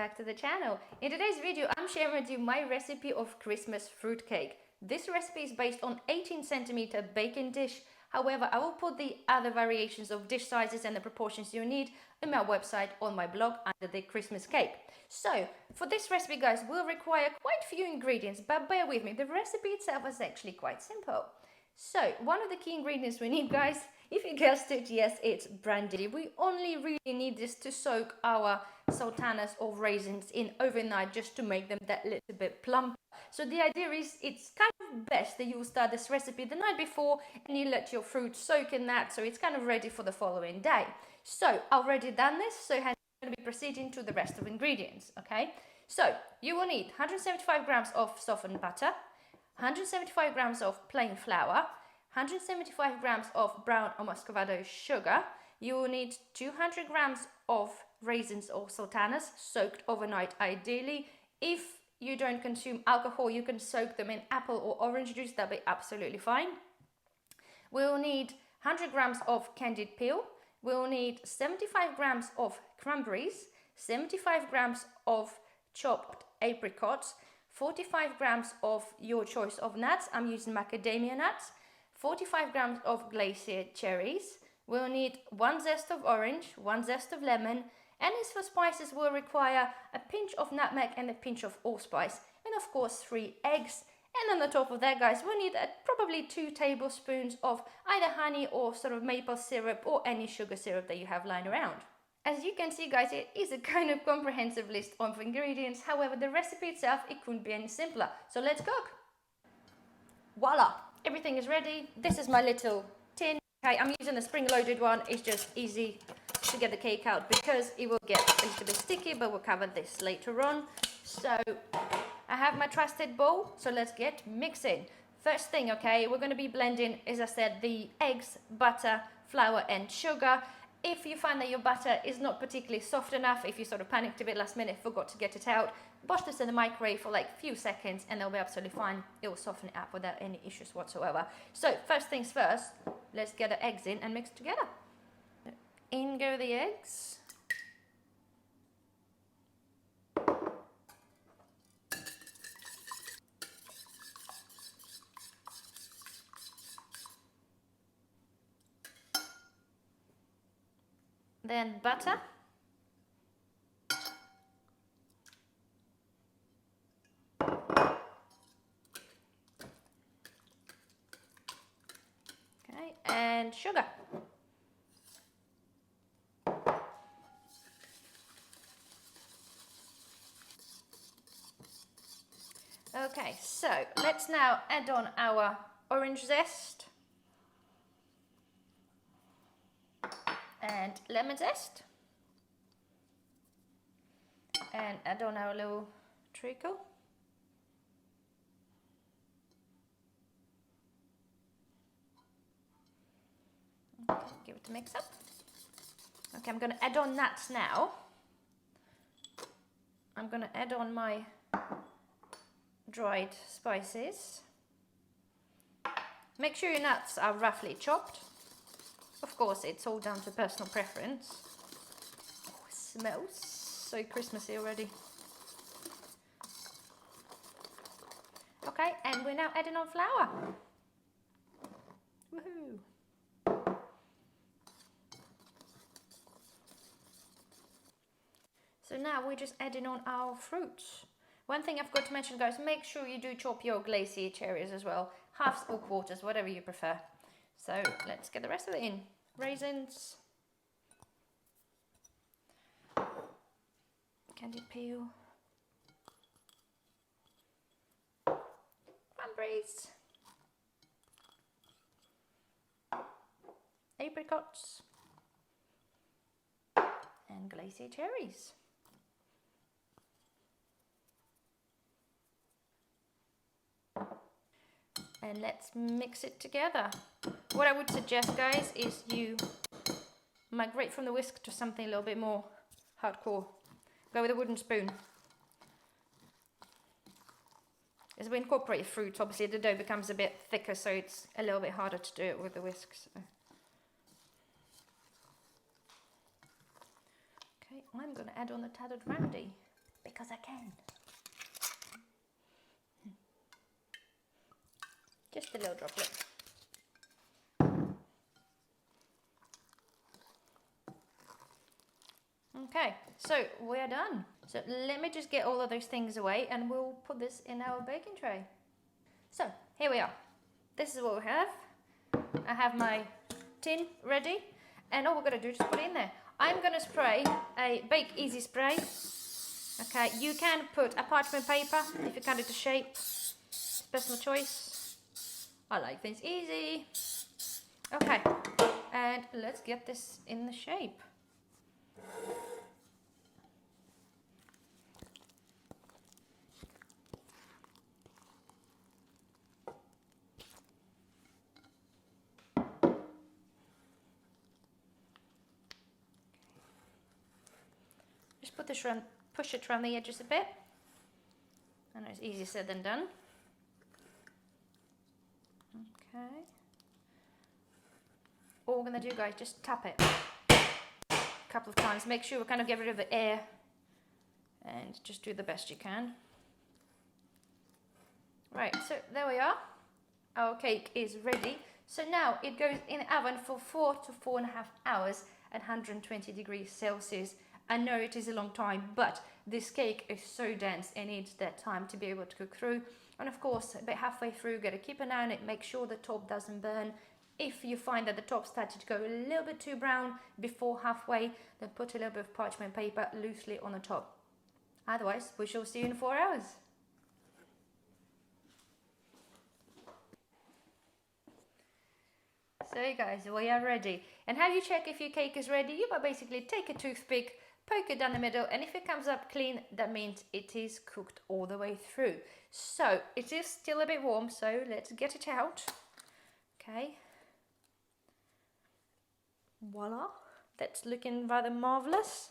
back to the channel. In today's video, I'm sharing with you my recipe of Christmas fruitcake. This recipe is based on 18cm baking dish. However, I will put the other variations of dish sizes and the proportions you need on my website, on my blog, under the Christmas cake. So, for this recipe, guys, we'll require quite a few ingredients, but bear with me, the recipe itself is actually quite simple. So, one of the key ingredients we need, guys, if you guessed it, yes, it's brandy. We only really need this to soak our sultanas or raisins in overnight just to make them that little bit plump. So the idea is it's kind of best that you start this recipe the night before and you let your fruit soak in that so it's kind of ready for the following day. So I've already done this, so I'm going to be proceeding to the rest of ingredients, okay? So you will need 175 grams of softened butter, 175 grams of plain flour, 175 grams of brown or muscovado sugar. You will need 200 grams of raisins or sultanas soaked overnight ideally. If you don't consume alcohol, you can soak them in apple or orange juice, that'll be absolutely fine. We'll need 100 grams of candied peel. We'll need 75 grams of cranberries, 75 grams of chopped apricots, 45 grams of your choice of nuts. I'm using macadamia nuts. 45 grams of glacier cherries. We'll need 1 zest of orange, 1 zest of lemon, and as for spices, we'll require a pinch of nutmeg and a pinch of allspice, and of course 3 eggs. And on the top of that, guys, we'll need probably 2 tablespoons of either honey or sort of maple syrup or any sugar syrup that you have lying around. As you can see, guys, it is a kind of comprehensive list of ingredients. However, the recipe itself, it couldn't be any simpler. So let's cook. Voila! Everything is ready. This is my little tin. Okay, I'm using the spring-loaded one. It's just easy to get the cake out because it will get a little bit sticky, but we'll cover this later on. So I have my trusted bowl, so let's get mixing. First thing, okay, we're going to be blending, as I said, the eggs, butter, flour and sugar. If you find that your butter is not particularly soft enough, if you sort of panicked a bit last minute, forgot to get it out, watch this in the microwave for like a few seconds and they'll be absolutely fine. It will soften it up without any issues whatsoever. So first things first, let's get the eggs in and mix together. In go the eggs. Then butter. Okay, and sugar. Okay, so let's now add on our orange zest and lemon zest and add on our little treacle. Okay, give it a mix up. Okay, I'm going to add on nuts now. I'm going to add on my dried spices. Make sure your nuts are roughly chopped. Of course, it's all down to personal preference. Oh, it smells so Christmassy already. Okay, and we're now adding on flour. Woohoo! So now we're just adding on our fruits. One thing I've got to mention, guys, make sure you do chop your glacier cherries as well. Halves or quarters, whatever you prefer. So let's get the rest of it in. Raisins, candied peel, cranberries, apricots, and glacier cherries. And let's mix it together. What I would suggest, guys, is you migrate from the whisk to something a little bit more hardcore. Go with a wooden spoon. As we incorporate fruit, obviously the dough becomes a bit thicker, so it's a little bit harder to do it with the whisk. So. Okay, I'm going to add on the tattered brandy. because I can. Just a little droplet. Okay, so we're done. So let me just get all of those things away and we'll put this in our baking tray. So here we are. This is what we have. I have my tin ready and all we're going to do is just put it in there. I'm going to spray a Bake Easy spray. Okay, you can put a parchment paper if you cut it to shape. Personal choice. I like things easy. Okay, and let's get this in the shape. Just put this around, push it around the edges a bit. I know it's easier said than done. Okay. All we're going to do, guys, just tap it a couple of times. Make sure we kind of get rid of the air and just do the best you can. Right, so there we are. Our cake is ready. So now it goes in the oven for 4 to 4.5 hours at 120 degrees Celsius. I know it is a long time, but this cake is so dense it needs that time to be able to cook through. And of course, about halfway through, got to keep an eye on it, make sure the top doesn't burn. If you find that the top started to go a little bit too brown before halfway, then put a little bit of parchment paper loosely on the top. Otherwise, we shall see you in 4 hours. So you guys, we are ready. And how you check if your cake is ready? You basically take a toothpick, poke it down the middle, and if it comes up clean, that means it is cooked all the way through. So it is still a bit warm, so let's get it out. Okay. Voila. That's looking rather marvelous.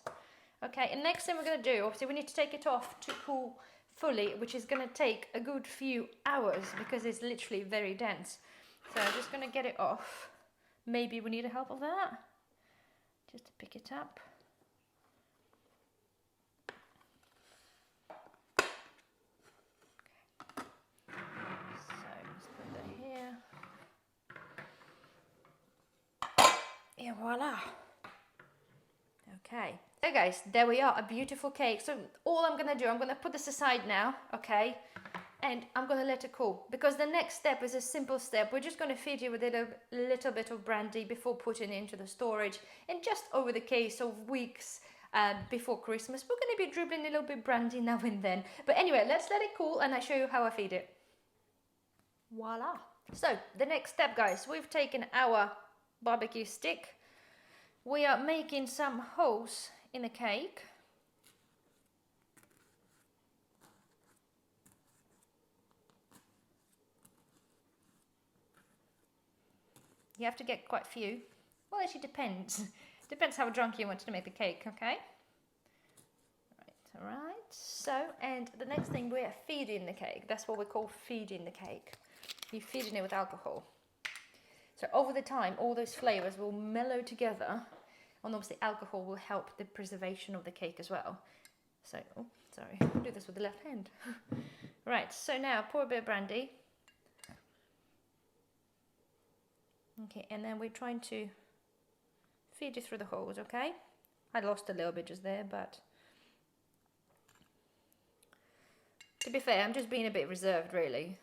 Okay, and next thing we're going to do, obviously we need to take it off to cool fully, which is going to take a good few hours because it's literally very dense. So I'm just going to get it off. Maybe we need the help of that. Just to pick it up. So let's put that here. And voila. Okay. So guys, there we are, a beautiful cake. So all I'm going to do, I'm going to put this aside now, okay? And I'm going to let it cool because the next step is a simple step. We're just going to feed you with a little bit of brandy before putting it into the storage. And just over the case of weeks before Christmas, we're going to be dribbling a little bit of brandy now and then. But anyway, let's let it cool and I'll show you how I feed it. Voila. So the next step, guys, we've taken our barbecue stick. We are making some holes in the cake. You have to get quite a few. Well, actually depends. Depends how drunk you want to make the cake, okay? Right, alright. So, and the next thing, we're feeding the cake. That's what we call feeding the cake. You're feeding it with alcohol. So over the time, all those flavours will mellow together. And obviously alcohol will help the preservation of the cake as well. So, oh, sorry, I'll do this with the left hand. Right, so now pour a bit of brandy. Okay, and then we're trying to feed it through the holes, okay? I lost a little bit just there, but to be fair, I'm just being a bit reserved, really.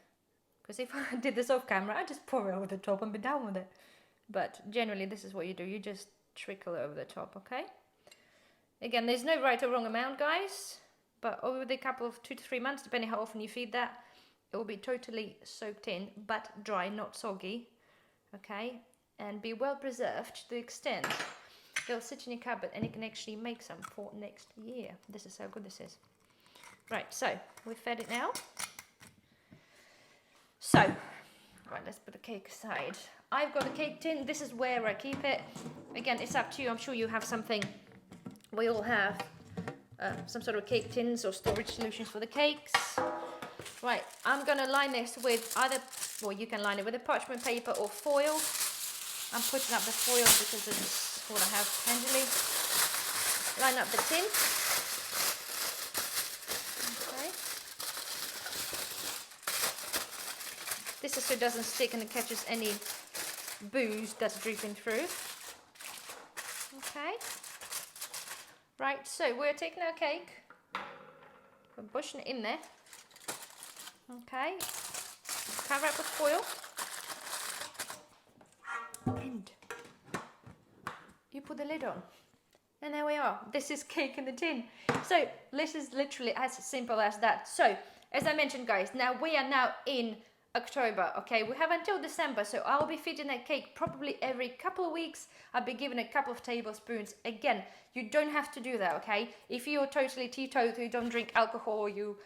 Because if I did this off camera, I'd just pour it over the top and be done with it. But generally, this is what you do. You just trickle it over the top, okay? Again, there's no right or wrong amount, guys. But over the couple of 2 to 3 months, depending how often you feed that, it will be totally soaked in, but dry, not soggy. Okay, and be well preserved to the extent they'll sit in your cupboard and you can actually make some for next year. This is how good this is. Right, so we've fed it now. So, right, let's put the cake aside. I've got a cake tin. This is where I keep it. Again, it's up to you. I'm sure you have something. We all have some sort of cake tins or storage solutions for the cakes. Right, I'm going to line this with either, well, you can line it with a parchment paper or foil. I'm putting up the foil because it's what I have handily. Line up the tin. scissors so it doesn't stick and it catches any booze that's dripping through. Okay. Right, so we're taking our cake, we're pushing it in there. Okay. Cover it with foil. And you put the lid on. And there we are. This is cake in the tin. So this is literally as simple as that. So as I mentioned, guys, now we are now in October, okay? We have until December, so I'll be feeding that cake probably every couple of weeks. I'll be giving a couple of tablespoons. Again, you don't have to do that, okay? If you're totally teetotal, you don't drink alcohol, you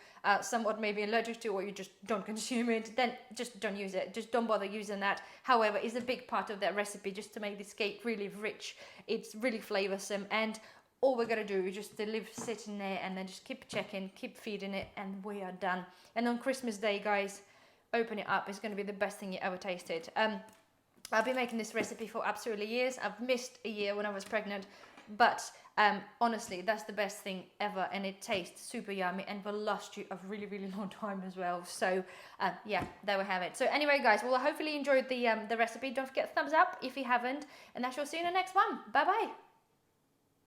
somewhat maybe allergic to, or you just don't consume it, then just don't use it. Just don't bother using that. However, it's a big part of that recipe just to make this cake really rich. It's really flavoursome, and all we're gonna do is just leave sitting there and then just keep checking, keep feeding it, and we are done. And on Christmas Day, guys, open it up. It's going to be the best thing you ever tasted. I've been making this recipe for absolutely years. I've missed a year when I was pregnant, but honestly, that's the best thing ever, and it tastes super yummy and will last you a really, really long time as well. So yeah, there we have it. So anyway, guys, well, I hopefully enjoyed the recipe. Don't forget thumbs up if you haven't, and I shall see you in the next one. Bye bye.